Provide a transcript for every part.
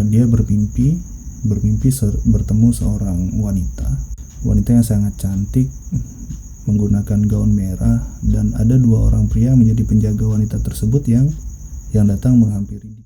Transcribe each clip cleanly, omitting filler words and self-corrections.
dia bermimpi bertemu seorang wanita yang sangat cantik menggunakan gaun merah, dan ada 2 orang pria menjadi penjaga wanita tersebut yang datang menghampiri dia.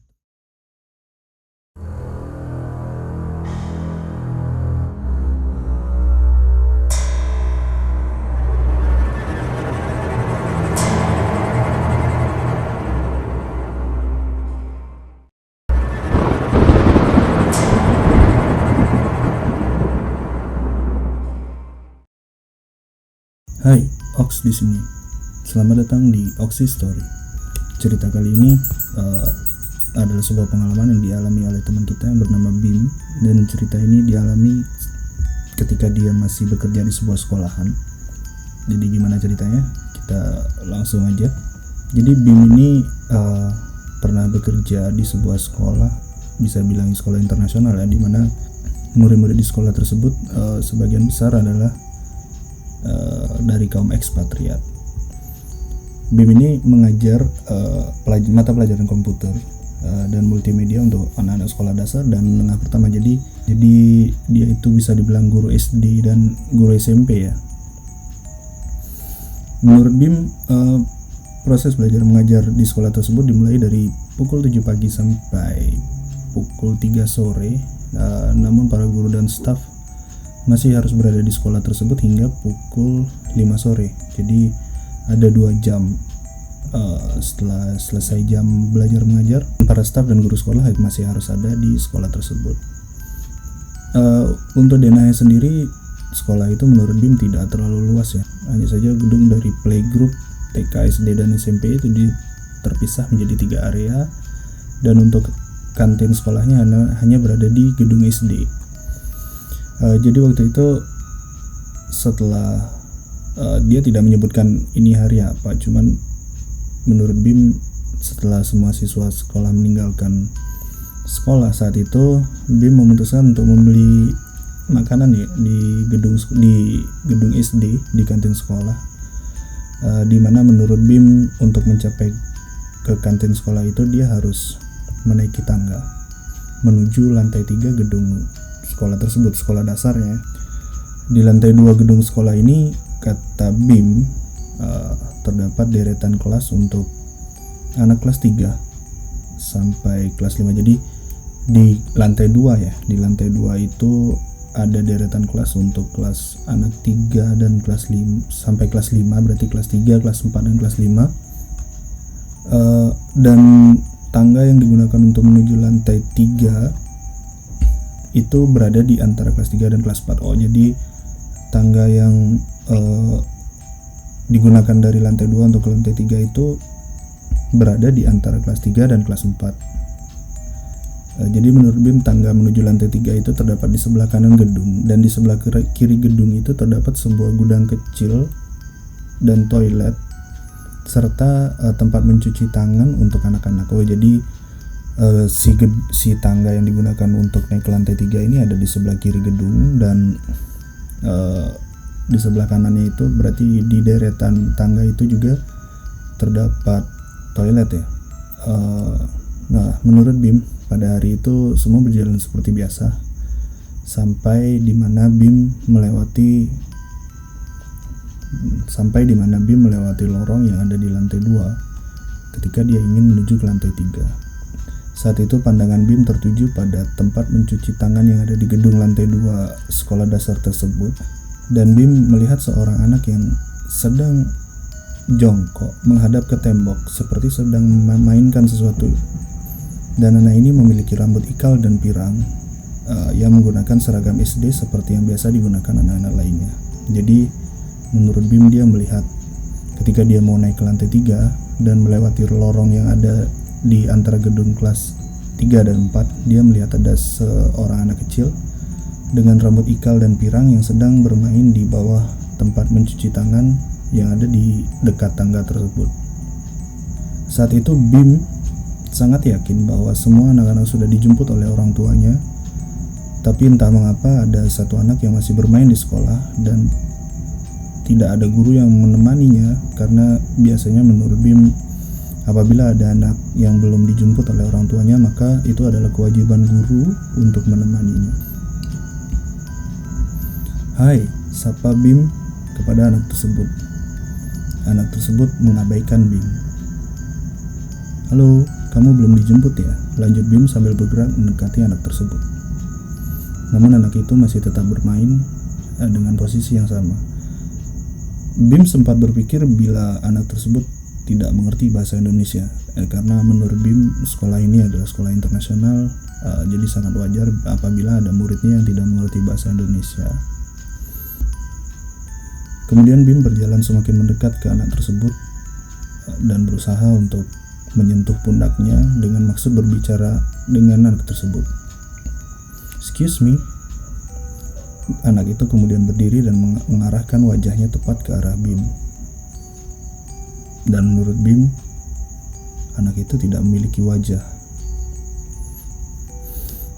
Hai, Ox di sini. Selamat datang di Oxy Story. Cerita kali ini adalah sebuah pengalaman yang dialami oleh teman kita yang bernama Bim, dan cerita ini dialami ketika dia masih bekerja di sebuah sekolahan. Jadi gimana ceritanya? Kita langsung aja. Jadi Bim ini pernah bekerja di sebuah sekolah, bisa bilang sekolah internasional ya, di mana murid-murid di sekolah tersebut sebagian besar adalah dari kaum ekspatriat. Bim ini mengajar mata pelajaran komputer dan multimedia untuk anak-anak sekolah dasar dan menengah pertama. Jadi dia itu bisa dibilang guru SD dan guru SMP ya. Menurut Bim, proses belajar mengajar di sekolah tersebut dimulai dari pukul 7 pagi sampai pukul 3 sore. Namun para guru dan staf masih harus berada di sekolah tersebut hingga pukul 5 sore. Jadi ada 2 jam setelah selesai jam belajar mengajar, para staf dan guru sekolah masih harus ada di sekolah tersebut. Untuk denahnya sendiri, sekolah itu menurut Bim tidak terlalu luas ya. Hanya saja gedung dari playgroup, TK, SD, dan SMP itu terpisah menjadi 3 area, dan untuk kantin sekolahnya hanya berada di gedung SD. Jadi waktu itu setelah dia tidak menyebutkan ini hari apa, cuman menurut Bim setelah semua siswa sekolah meninggalkan sekolah saat itu, Bim memutuskan untuk membeli makanan ya di gedung SD, di kantin sekolah, di mana menurut Bim untuk mencapai ke kantin sekolah itu dia harus menaiki tangga menuju lantai 3 gedung sekolah tersebut, sekolah dasarnya. Di lantai 2 gedung sekolah ini, kata Bim, terdapat deretan kelas untuk anak kelas 3 sampai kelas 5. Jadi di lantai 2 ya, di lantai 2 itu ada deretan kelas untuk kelas anak 3 dan kelas 5 sampai kelas 5, berarti kelas 3, kelas 4 dan kelas 5. Dan tangga yang digunakan untuk menuju lantai 3 itu berada di antara kelas 3 dan kelas 4. Jadi tangga yang digunakan dari lantai 2 untuk ke lantai 3 itu berada di antara kelas 3 dan kelas 4. Jadi menurut Bim, tangga menuju lantai 3 itu terdapat di sebelah kanan gedung, dan di sebelah kiri gedung itu terdapat sebuah gudang kecil dan toilet serta tempat mencuci tangan untuk anak-anak. Jadi si tangga yang digunakan untuk naik ke lantai 3 ini ada di sebelah kiri gedung, dan di sebelah kanannya itu berarti di deretan tangga itu juga terdapat toilet ya. Nah, menurut Bim, pada hari itu semua berjalan seperti biasa sampai di mana Bim melewati lorong yang ada di lantai 2 ketika dia ingin menuju ke lantai 3. Saat itu pandangan Bim tertuju pada tempat mencuci tangan yang ada di gedung lantai 2 sekolah dasar tersebut, dan Bim melihat seorang anak yang sedang jongkok menghadap ke tembok seperti sedang memainkan sesuatu. Dan anak ini memiliki rambut ikal dan pirang yang menggunakan seragam SD seperti yang biasa digunakan anak-anak lainnya. Jadi menurut Bim, dia melihat ketika dia mau naik ke lantai 3 dan melewati lorong yang ada di antara gedung kelas 3 dan 4, dia melihat ada seorang anak kecil dengan rambut ikal dan pirang yang sedang bermain di bawah tempat mencuci tangan yang ada di dekat tangga tersebut. Saat itu Bim sangat yakin bahwa semua anak-anak sudah dijemput oleh orang tuanya, tapi entah mengapa ada satu anak yang masih bermain di sekolah dan tidak ada guru yang menemaninya, karena biasanya menurut Bim Apabila ada anak yang belum dijemput oleh orang tuanya, maka itu adalah kewajiban guru untuk menemaninya. "Hai," sapa Bim kepada anak tersebut. Anak tersebut mengabaikan Bim. "Halo, kamu belum dijemput ya?" lanjut Bim sambil bergerak mendekati anak tersebut. Namun anak itu masih tetap bermain dengan posisi yang sama. Bim sempat berpikir bila anak tersebut tidak mengerti bahasa Indonesia, karena menurut Bim sekolah ini adalah sekolah internasional, jadi sangat wajar apabila ada muridnya yang tidak mengerti bahasa Indonesia. Kemudian Bim berjalan semakin mendekat ke anak tersebut dan berusaha untuk menyentuh pundaknya dengan maksud berbicara dengan anak tersebut. "Excuse me." Anak itu kemudian berdiri dan mengarahkan wajahnya tepat ke arah Bim. Dan menurut Bim, anak itu tidak memiliki wajah.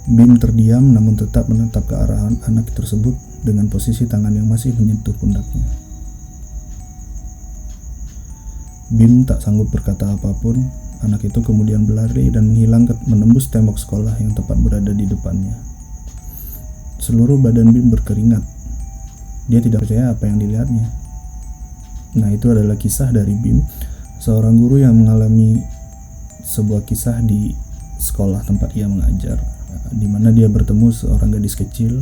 Bim terdiam namun tetap menatap ke arah anak tersebut dengan posisi tangan yang masih menyentuh pundaknya. Bim tak sanggup berkata apapun. Anak itu kemudian berlari dan menghilang menembus tembok sekolah yang tepat berada di depannya. Seluruh badan Bim berkeringat. Dia tidak percaya apa yang dilihatnya. Nah, itu adalah kisah dari Bim, seorang guru yang mengalami sebuah kisah di sekolah tempat ia mengajar, di mana dia bertemu seorang gadis kecil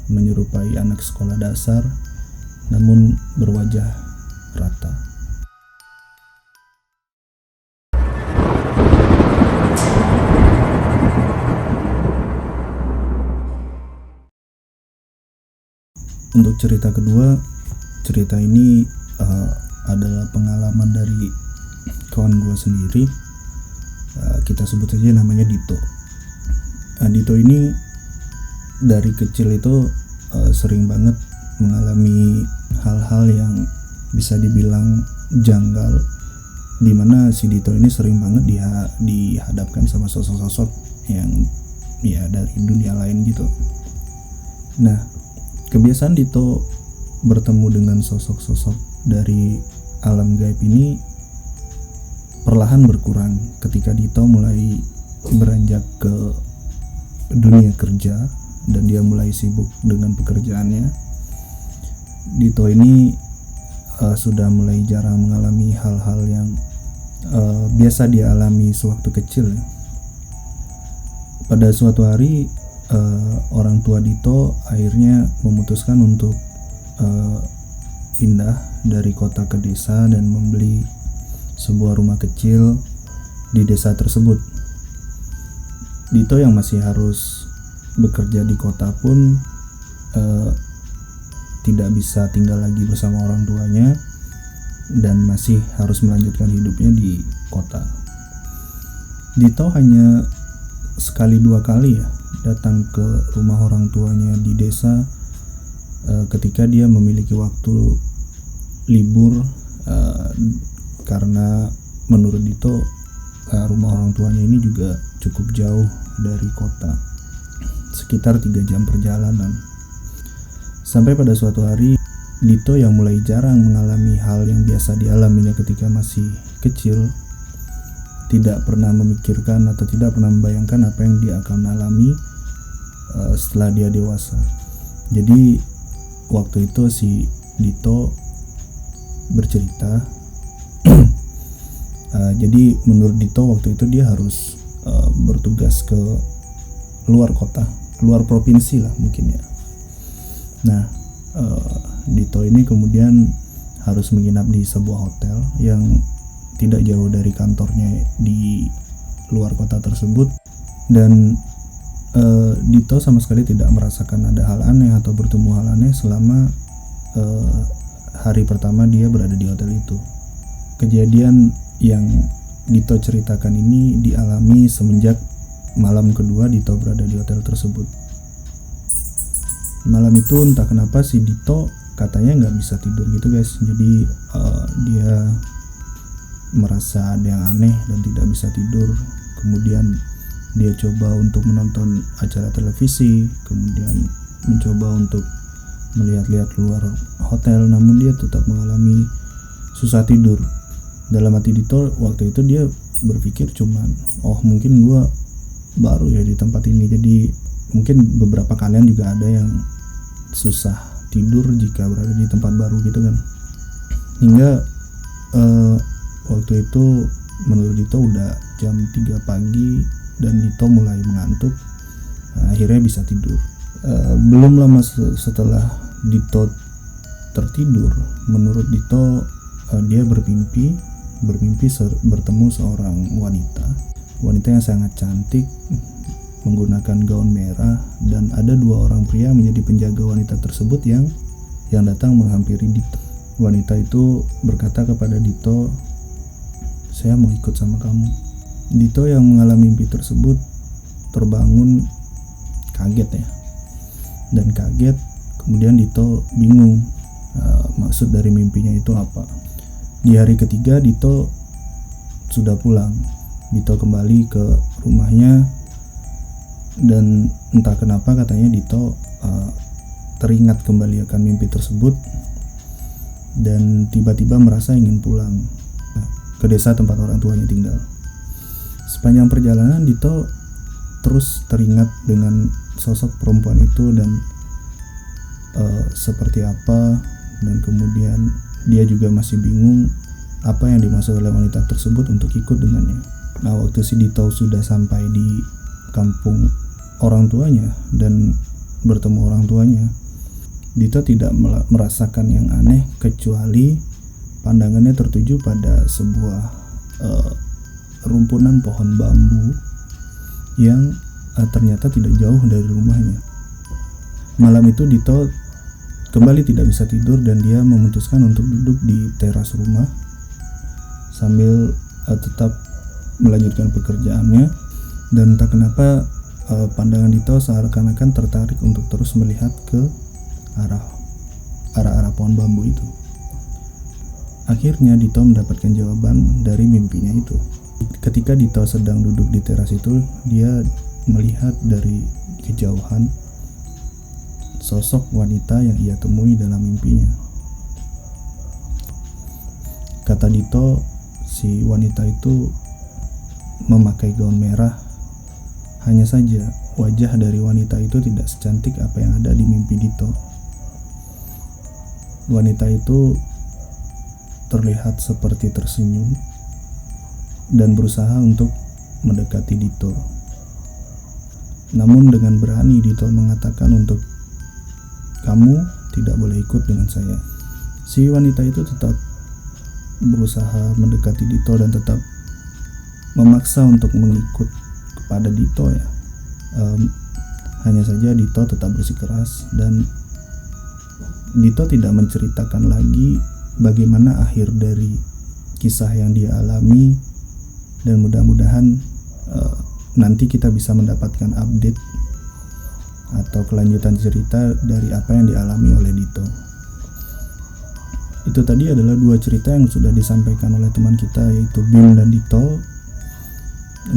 menyerupai anak sekolah dasar, namun berwajah rata. Untuk cerita kedua, cerita ini adalah pengalaman dari kawan gue sendiri. Kita sebut saja namanya Dito. Dito ini dari kecil itu sering banget mengalami hal-hal yang bisa dibilang janggal, dimana si Dito ini sering banget dihadapkan sama sosok-sosok yang ya dari dunia lain gitu. Nah, kebiasaan Dito bertemu dengan sosok-sosok dari alam gaib ini perlahan berkurang ketika Dito mulai beranjak ke dunia kerja dan dia mulai sibuk dengan pekerjaannya. Dito ini sudah mulai jarang mengalami hal-hal yang biasa dia alami sewaktu kecil. Pada suatu hari orang tua Dito akhirnya memutuskan untuk pindah dari kota ke desa dan membeli sebuah rumah kecil di desa tersebut. Dito yang masih harus bekerja di kota pun tidak bisa tinggal lagi bersama orang tuanya dan masih harus melanjutkan hidupnya di kota. Dito hanya sekali dua kali datang ke rumah orang tuanya di desa ketika dia memiliki waktu libur, karena menurut Dito rumah orang tuanya ini juga cukup jauh dari kota, sekitar 3 jam perjalanan. Sampai pada suatu hari Dito yang mulai jarang mengalami hal yang biasa dialaminya ketika masih kecil, tidak pernah memikirkan atau tidak pernah membayangkan apa yang dia akan alami setelah dia dewasa. Jadi waktu itu si Dito bercerita jadi menurut Dito waktu itu dia harus bertugas ke luar kota, luar provinsi lah mungkin ya. Nah, Dito ini kemudian harus menginap di sebuah hotel yang tidak jauh dari kantornya di luar kota tersebut, dan Dito sama sekali tidak merasakan ada hal aneh atau bertemu hal aneh selama hari pertama dia berada di hotel itu. Kejadian yang Dito ceritakan ini dialami semenjak malam kedua Dito berada di hotel tersebut. Malam itu entah kenapa si Dito katanya nggak bisa tidur gitu guys. Jadi dia merasa ada yang aneh dan tidak bisa tidur. Kemudian dia coba untuk menonton acara televisi, kemudian mencoba untuk melihat-lihat keluar hotel, namun dia tetap mengalami susah tidur. Dalam hati Dito waktu itu dia berpikir cuman, oh mungkin gue baru ya di tempat ini, jadi mungkin beberapa kalian juga ada yang susah tidur jika berada di tempat baru gitu kan. Hingga waktu itu menurut Dito udah jam 3 pagi dan Dito mulai mengantuk. Akhirnya bisa tidur. Belum lama setelah Dito tertidur, menurut Dito dia bermimpi bertemu seorang wanita yang sangat cantik menggunakan gaun merah, dan ada 2 orang pria menjadi penjaga wanita tersebut yang datang menghampiri Dito. Wanita itu berkata kepada Dito, "Saya mau ikut sama kamu." Dito yang mengalami mimpi tersebut terbangun kaget ya, dan kaget kemudian Dito bingung maksud dari mimpinya itu apa. Di hari ketiga Dito sudah pulang. Dito kembali ke rumahnya dan entah kenapa katanya Dito teringat kembali akan mimpi tersebut dan tiba-tiba merasa ingin pulang ke desa tempat orang tuanya tinggal. Sepanjang perjalanan Dito terus teringat dengan sosok perempuan itu dan seperti apa, dan kemudian dia juga masih bingung apa yang dimaksud oleh wanita tersebut untuk ikut dengannya. Nah, waktu si Dito sudah sampai di kampung orang tuanya dan bertemu orang tuanya, Dito tidak merasakan yang aneh kecuali pandangannya tertuju pada sebuah rumpunan pohon bambu yang ternyata tidak jauh dari rumahnya. Malam itu Dito kembali tidak bisa tidur dan dia memutuskan untuk duduk di teras rumah sambil tetap melanjutkan pekerjaannya. Dan entah kenapa pandangan Dito seakan-akan tertarik untuk terus melihat ke arah pohon bambu itu. Akhirnya Dito mendapatkan jawaban dari mimpinya itu. Ketika Dito sedang duduk di teras itu, dia melihat dari kejauhan sosok wanita yang ia temui dalam mimpinya. Kata Dito, si wanita itu memakai gaun merah. Hanya saja wajah dari wanita itu tidak secantik apa yang ada di mimpi Dito. Wanita itu terlihat seperti tersenyum dan berusaha untuk mendekati Dito. Namun dengan berani Dito mengatakan untuk, "Kamu tidak boleh ikut dengan saya." Si wanita itu tetap berusaha mendekati Dito dan tetap memaksa untuk mengikut kepada Dito ya. Hanya saja Dito tetap bersikeras dan Dito tidak menceritakan lagi bagaimana akhir dari kisah yang dia alami, dan mudah-mudahan nanti kita bisa mendapatkan update atau kelanjutan cerita dari apa yang dialami oleh Dito. Itu tadi adalah 2 cerita yang sudah disampaikan oleh teman kita, yaitu Bim dan Dito.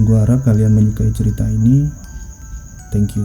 Gua harap kalian menyukai cerita ini. Thank you.